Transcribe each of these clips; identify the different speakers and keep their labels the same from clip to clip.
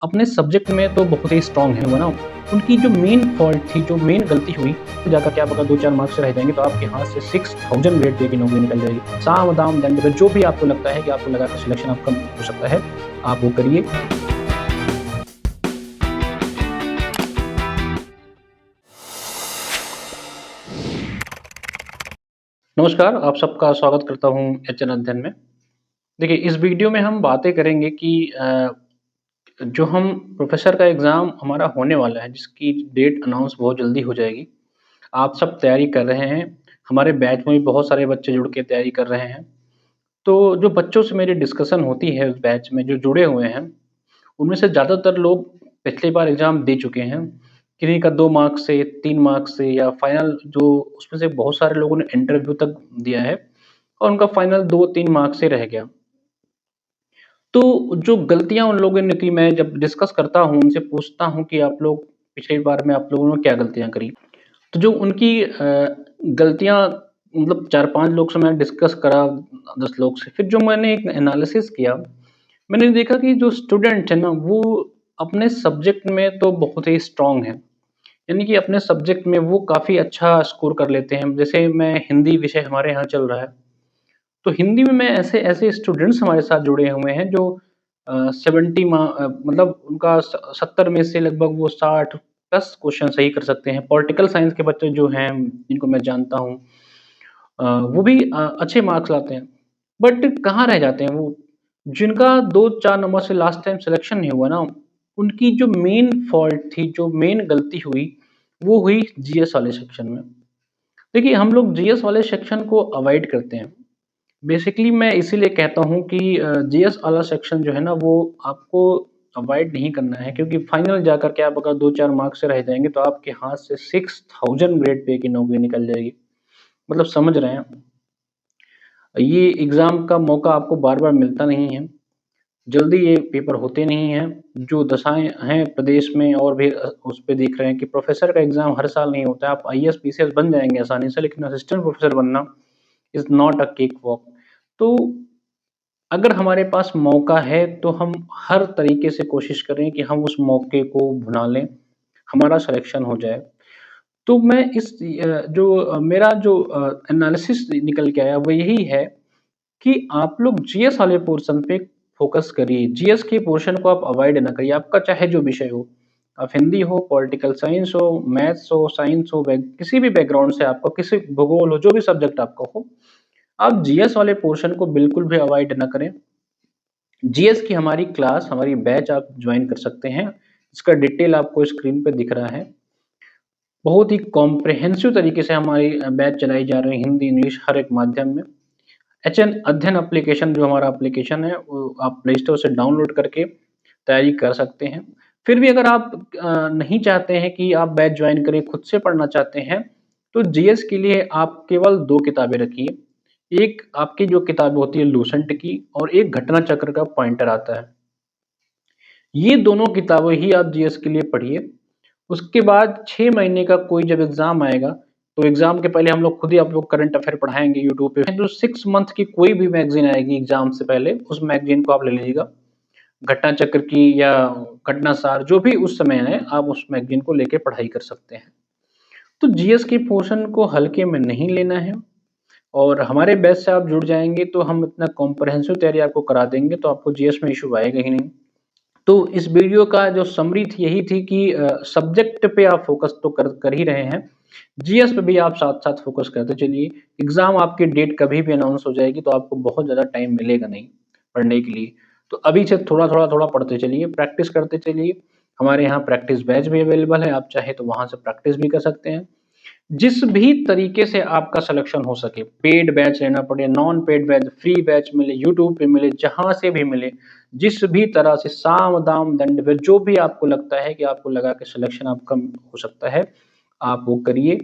Speaker 1: अपने सब्जेक्ट में तो बहुत ही स्ट्रॉन्ग है वो ना, उनकी जो मेन फॉल्ट थी, जो मेन गलती हुई, तो जाकर क्या पता 2-4 मार्क्स रह जाएँगे तो आपके हाथ से 6000 ग्रेड पे की नौकरी निकल जाएगी। साम, दाम, दंड भेद जो भी आपको लगता है कि आपको लगा कि सिलेक्शन आपका हो सकता है, आप वो करिए। नमस्कार, आप सबका स्वागत करता हूँ एचएन अध्ययन में। देखिए, इस वीडियो में हम बातें करेंगे कि जो हम प्रोफ़ेसर का एग्ज़ाम हमारा होने वाला है, जिसकी डेट अनाउंस बहुत जल्दी हो जाएगी। आप सब तैयारी कर रहे हैं, हमारे बैच में भी बहुत सारे बच्चे जुड़ के तैयारी कर रहे हैं। तो जो बच्चों से मेरी डिस्कशन होती है उस बैच में जो जुड़े हुए हैं, उनमें से ज़्यादातर लोग पिछली बार एग्ज़ाम दे चुके हैं। किन्हीं का 2 मार्क्स से, 3 मार्क्स से या फाइनल जो उसमें से बहुत सारे लोगों ने इंटरव्यू तक दिया है और उनका फाइनल 2-3 मार्क्स से रह गया। तो जो गलतियाँ उन लोगों ने की मैं जब डिस्कस करता हूँ, उनसे पूछता हूँ कि आप लोग पिछली बार में आप लोगों ने क्या गलतियाँ करी? तो जो उनकी गलतियाँ मतलब 4-5 लोग से मैंने डिस्कस करा 10 लोग से, फिर जो मैंने एक एनालिसिस किया, मैंने देखा कि जो स्टूडेंट है ना, वो अपने सब्जेक्ट में तो बहुत ही स्ट्रॉन्ग हैं। यानी कि अपने सब्जेक्ट में वो काफ़ी अच्छा स्कोर कर लेते हैं। जैसे मैं हिंदी विषय हमारे यहाँ चल रहा है, तो हिंदी में मैं ऐसे स्टूडेंट्स हमारे साथ जुड़े हुए हैं जो 70 मतलब उनका स 70 में से लगभग वो 60 प्लस क्वेश्चन सही कर सकते हैं। पॉलिटिकल साइंस के बच्चे जो हैं, जिनको मैं जानता हूँ वो भी अच्छे मार्क्स लाते हैं। बट कहाँ रह जाते हैं वो? जिनका 2-4 नंबर से लास्ट टाइम सिलेक्शन नहीं हुआ ना, उनकी जो मेन फॉल्ट थी, जो मेन गलती हुई, वो हुई जीएस वाले सेक्शन में। देखिए, हम लोग जीएस वाले सेक्शन को अवॉइड करते हैं। बेसिकली मैं इसीलिए कहता हूँ कि जीएस वाला सेक्शन जो है ना, वो आपको अवॉइड नहीं करना है क्योंकि फाइनल जाकर के आप अगर 2-4 मार्क्स से रह जाएँगे, तो आपके हाथ से 6000 ग्रेड पे की नौकरी निकल जाएगी। मतलब समझ रहे हैं? ये एग्ज़ाम का मौका आपको बार-बार मिलता नहीं है। जल्दी ये पेपर होते नहीं हैं। जो दशाएँ हैं प्रदेश में और भी उस पे देख रहे हैं कि प्रोफ़ेसर का एग्ज़ाम हर साल नहीं होता है। आप आईएएस, पीसीएस बन जाएँगे आसानी से, लेकिन असिस्टेंट प्रोफ़ेसर बनना is not a cake walk. तो अगर हमारे पास मौका है, तो हम हर तरीके से कोशिश करें कि हम उस मौके को भुना लें, हमारा सिलेक्शन हो जाए। तो मैं मेरा जो एनालिसिस निकल के आया, वो यही है कि आप लोग जीएस वाले पोर्शन पे फ़ोकस करिए। जीएस के पोर्शन को आप अवॉइड ना करिए, आपका चाहे जो विषय हो। आप हिंदी हो, पॉलिटिकल साइंस हो, मैथ्स हो, साइंस हो, किसी भी बैकग्राउंड से आपका, किसी भूगोल हो, जो भी सब्जेक्ट आपका हो, आप जीएस वाले पोर्शन को बिल्कुल भी अवॉइड ना करें। जीएस की हमारी क्लास, हमारी बैच आप जॉइन कर सकते हैं। इसका डिटेल आपको स्क्रीन पे दिख रहा है। बहुत ही कॉम्प्रिहेंसिव तरीके से हमारी बैच चलाई जा रही है, हिंदी, इंग्लिश हर एक माध्यम में। एचएन अध्ययन एप्लीकेशन जो हमारा एप्लीकेशन है, वो आप प्ले स्टोर से डाउनलोड करके तैयारी कर सकते हैं। फिर भी अगर आप नहीं चाहते हैं कि आप बैच जॉइन करें, खुद से पढ़ना चाहते हैं, तो जीएस के लिए आप केवल 2 किताबें रखिए। एक आपकी जो किताब होती है लूसेंट की और एक घटना चक्र का पॉइंटर आता है। ये दोनों किताबें ही आप जीएस के लिए पढ़िए। उसके बाद 6 महीने का कोई जब एग्ज़ाम आएगा, तो एग्ज़ाम के पहले हम लोग खुद ही आप लोग करंट अफ़ेयर पढ़ाएँगे यूट्यूब पे। जो 6 मंथ की कोई भी मैगज़ीन आएगी एग्ज़ाम से पहले, उस मैगज़ीन को आप ले लीजिएगा। घटना चक्र की या घटना सार जो भी उस समय आए, आप उस मैगज़ीन को लेके पढ़ाई कर सकते हैं। तो जीएस के पोर्शन को हल्के में नहीं लेना है और हमारे बैच से आप जुड़ जाएँगे तो हम इतना कॉम्प्रिहेंसिव तैयारी आपको करा देंगे, तो आपको जीएस में इश्यू आएगा ही नहीं। तो इस वीडियो का जो समरी थी यही थी कि सब्जेक्ट पे आप फ़ोकस तो कर ही रहे हैं, जीएस पे भी आप साथ-साथ फ़ोकस करते चलिए। एग्ज़ाम आपकी डेट कभी भी अनाउंस हो जाएगी तो आपको बहुत ज़्यादा टाइम मिलेगा नहीं पढ़ने के लिए। तो अभी से थोड़ा-थोड़ा पढ़ते चलिए, प्रैक्टिस करते चलिए। हमारे यहाँ प्रैक्टिस बैच भी अवेलेबल है, आप चाहे तो वहाँ से प्रैक्टिस भी कर सकते हैं। जिस भी तरीके से आपका सिलेक्शन हो सके, पेड बैच लेना पड़े, non paid batch, free batch मिले, यूट्यूब पे मिले, जहाँ से भी मिले, जिस भी तरह से साम, दाम, दंड भेद जो भी आपको लगता है कि आपको लगा कि सिलेक्शन आपका हो सकता है, आप वो करिए।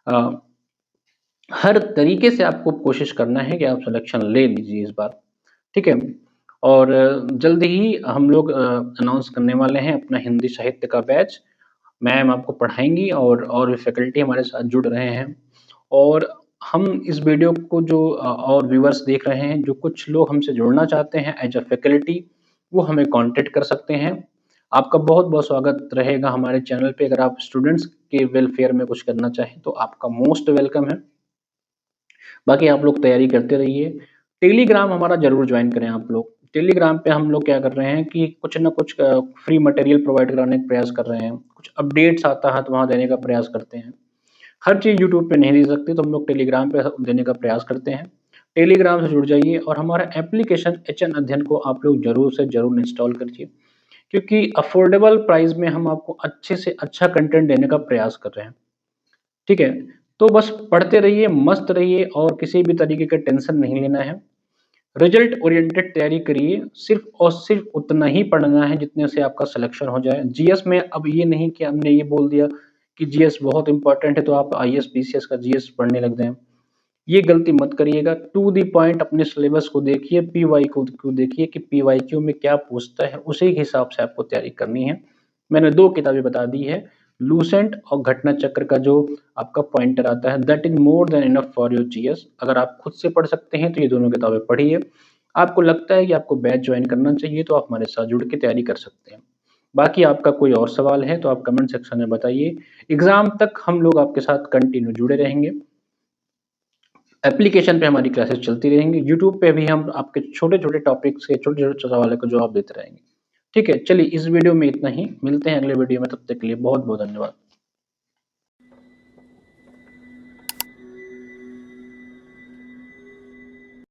Speaker 1: अ, हर तरीके से आपको कोशिश करना है कि आप सिलेक्शन ले लीजिए इस बार, ठीक है? और जल्द ही हम लोग अनाउंस करने वाले हैं अपना हिंदी साहित्य का बैच। मैम आपको पढ़ाएँगी और भी फैकल्टी हमारे साथ जुड़ रहे हैं और हम इस वीडियो को जो और व्यूअर्स देख रहे हैं, जो कुछ लोग हमसे जुड़ना चाहते हैं एज़ अ फैकल्टी, वो हमें कॉन्टैक्ट कर सकते हैं। आपका बहुत-बहुत स्वागत रहेगा हमारे चैनल पे। अगर आप स्टूडेंट्स के वेलफेयर में कुछ करना चाहें तो आपका मोस्ट वेलकम है। बाकी आप लोग तैयारी करते रहिए। टेलीग्राम हमारा ज़रूर जॉइन करें आप लोग। टेलीग्राम पे हम लोग क्या कर रहे हैं कि कुछ न कुछ फ्री मटेरियल प्रोवाइड कराने का प्रयास कर रहे हैं। कुछ अपडेट्स आता है तो वहाँ देने का प्रयास करते हैं। हर चीज़ यूट्यूब पे नहीं दे सकते तो हम लोग टेलीग्राम पे देने का प्रयास करते हैं। टेलीग्राम से जुड़ जाइए और हमारा एप्लीकेशन एचएन अध्ययन को आप लोग ज़रूर से ज़रूर इंस्टॉल करिए, क्योंकि अफोर्डेबल प्राइस में हम आपको अच्छे से अच्छा कंटेंट देने का प्रयास कर रहे हैं। ठीक है? तो बस पढ़ते रहिए, मस्त रहिए और किसी भी तरीके का टेंशन नहीं लेना है। रिजल्ट ओरिएंटेड तैयारी करिए, सिर्फ़ और सिर्फ़ उतना ही पढ़ना है जितने से आपका सिलेक्शन हो जाए। जीएस में अब ये नहीं कि हमने ये बोल दिया कि जीएस बहुत इम्पोर्टेंट है तो आप आईएएस, पीसीएस का जीएस पढ़ने लग जाएँ। ये गलती मत करिएगा, टू द पॉइंट अपने सिलेबस को देखिए, पीवाईक्यू को देखिए कि पीवाईक्यू में क्या पूछता है, उसी के हिसाब से आपको तैयारी करनी है। मैंने 2 किताबें बता दी है, लूसेंट और घटना चक्र का जो आपका पॉइंटर आता है, that is more than enough for your GS. अगर आप खुद से पढ़ सकते हैं तो ये दोनों किताबें पढ़िए। आपको लगता है कि आपको बैच जॉइन करना चाहिए तो आप हमारे साथ जुड़ के तैयारी कर सकते हैं। बाकी आपका कोई और सवाल है तो आप कमेंट सेक्शन में बताइए। एग्ज़ाम तक हम लोग आपके साथ कंटिन्यू जुड़े रहेंगे। एप्लीकेशन पे हमारी क्लासेस चलती रहेंगी। यूट्यूब पे भी हम आपके छोटे-छोटे टॉपिक्स के छोटे-छोटे सवालों का जवाब देते रहेंगे। ठीक है, चलिए इस वीडियो में इतना ही। मिलते हैं अगले वीडियो में, तब तक के लिए बहुत-बहुत धन्यवाद।